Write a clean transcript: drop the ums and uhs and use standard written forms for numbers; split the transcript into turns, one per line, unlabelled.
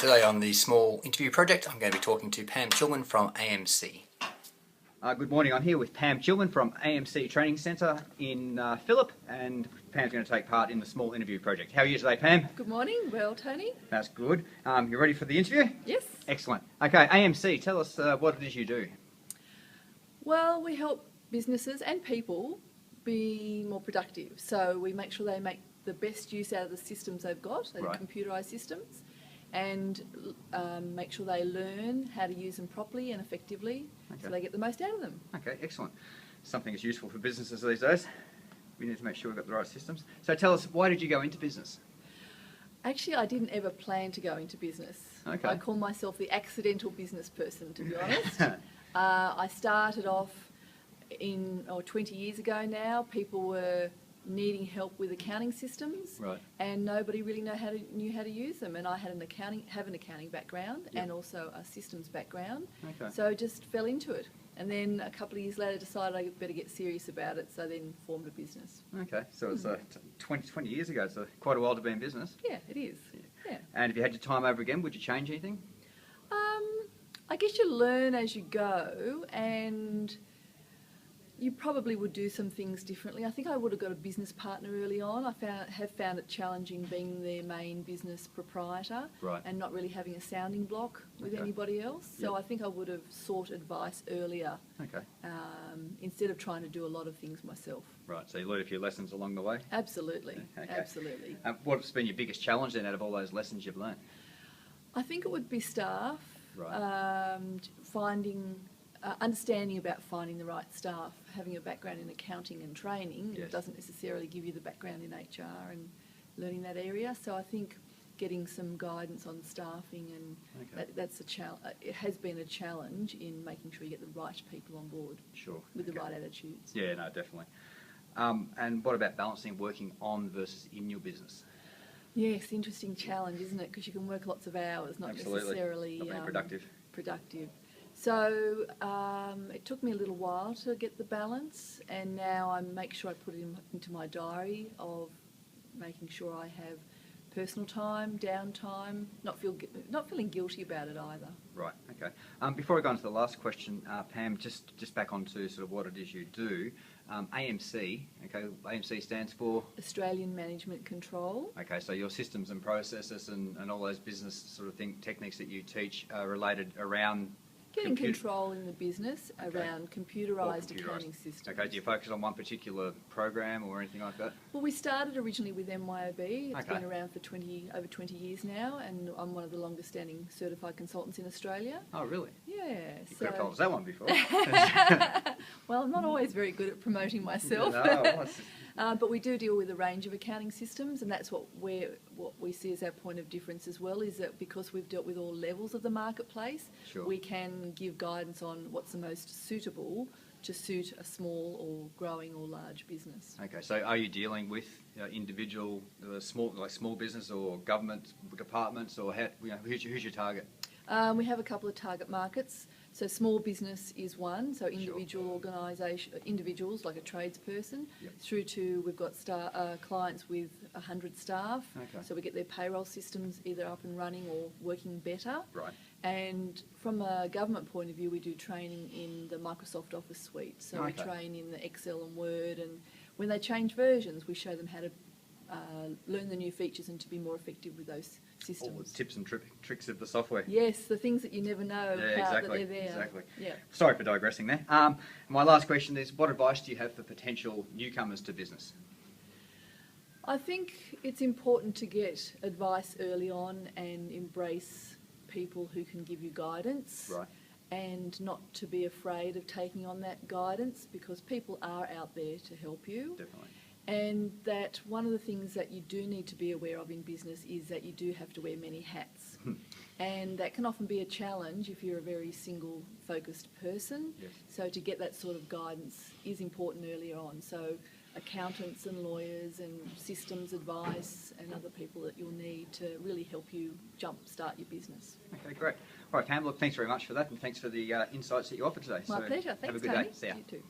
Today on the small interview project, I'm going to be talking to Pam Chilman from AMC.
Good morning, I'm here with Pam Chilman from AMC Training Centre in Phillip, and Pam's going to take part in the small interview project. How are you today, Pam?
Good morning. Well, Tony?
That's good. You ready for the interview?
Yes.
Excellent. Okay, AMC, tell us what it is you do.
Well, we help businesses and people be more productive. So we make sure they make the best use out of the systems they've got,
Right.
computerised systems, and make sure they learn how to use them properly and effectively so they get the most out of them.
Okay, excellent. Something that's useful for businesses these days. We need to make sure we've got the right systems. So tell us, why did you go into business?
Actually, I didn't ever plan to go into business.
Okay.
I call myself the accidental business person, to be honest. I started off 20 years ago now. People were needing help with accounting systems,
Right.
and nobody really knew how to use them. And I had an accounting background,
Yep.
and also a systems background.
Okay.
So just fell into it. And then a couple of years later decided I better get serious about it, so then formed a business.
Okay, so it's 20 years ago, so quite a while to be in business.
Yeah, it is. Yeah.
And if you had your time over again, would you change anything?
I guess you learn as you go, and you probably would do some things differently. I think I would have got a business partner early on. I have found it challenging being their main business proprietor,
Right.
and not really having a sounding block with
Okay.
anybody else. So
Yep.
I think I would have sought advice earlier,
Okay,
instead of trying to do a lot of things myself.
right, so you learned a few lessons along the way.
Absolutely,
Okay.
absolutely.
What's been your biggest challenge then out of all those lessons you've learned?
I think it would be staff,
Right.
understanding about finding the right staff. Having a background in accounting and training,
Yes.
it doesn't necessarily give you the background in HR and learning that area. So I think getting some guidance on staffing, and
Okay.
that's a it has been a challenge in making sure you get the right people on board
Sure.
with the
Okay.
right attitudes.
Yeah, no, definitely. And what about balancing working on versus in your business?
Yes, interesting challenge, isn't it? Because you can work lots of hours, not
Absolutely.
necessarily
Not being productive.
productive. So it took me a little while to get the balance, and now I make sure I put it into my diary of making sure I have personal time, downtime, not feeling guilty about it either.
Right, okay. Before I go on to the last question, Pam, just back onto sort of what it is you do. AMC, okay, AMC stands for?
Australian Management Control.
Okay, so your systems and processes and all those business sort of techniques that you teach are related around
Getting control in the business
Okay.
around computerised accounting systems.
Okay, do you focus on one particular program or anything like that?
Well, we started originally with MYOB. It's
Okay.
been around for over 20 years now, and I'm one of the longest standing certified consultants in Australia.
Oh, really?
Yeah.
You could have told us that one before.
Well, I'm not always very good at promoting myself. But we do deal with a range of accounting systems, and that's what we see as our point of difference as well, is that because we've dealt with all levels of the marketplace,
Sure.
we can give guidance on what's the most suitable to suit a small or growing or large business.
Okay, so are you dealing with individual, small business or government departments, or who's your target?
We have a couple of target markets. So small business is one, so individuals like a tradesperson,
Yep.
through to we've got clients with 100 staff,
Okay.
so we get their payroll systems either up and running or working better.
Right.
And from a government point of view, we do training in the Microsoft Office suite. So we
Okay.
train in the Excel and Word, and when they change versions, we show them how to learn the new features and to be more effective with those systems.
All the tips and tricks of the software.
Yes, the things that you never know that they're there.
Exactly.
Yeah.
Sorry for digressing there. My last question is, what advice do you have for potential newcomers to business?
I think it's important to get advice early on and embrace people who can give you guidance.
Right.
And not to be afraid of taking on that guidance, because people are out there to help you.
Definitely.
And that one of the things that you do need to be aware of in business is that you do have to wear many hats. And that can often be a challenge if you're a very single-focused person.
Yes.
So to get that sort of guidance is important earlier on. So accountants and lawyers and systems advice and other people that you'll need to really help you jumpstart your business.
Okay, great. All right, Pam, look, thanks very much for that, and thanks for the insights that you offered today.
My pleasure.
Have a
Thanks,
good
Tony.
day. See ya.
You too.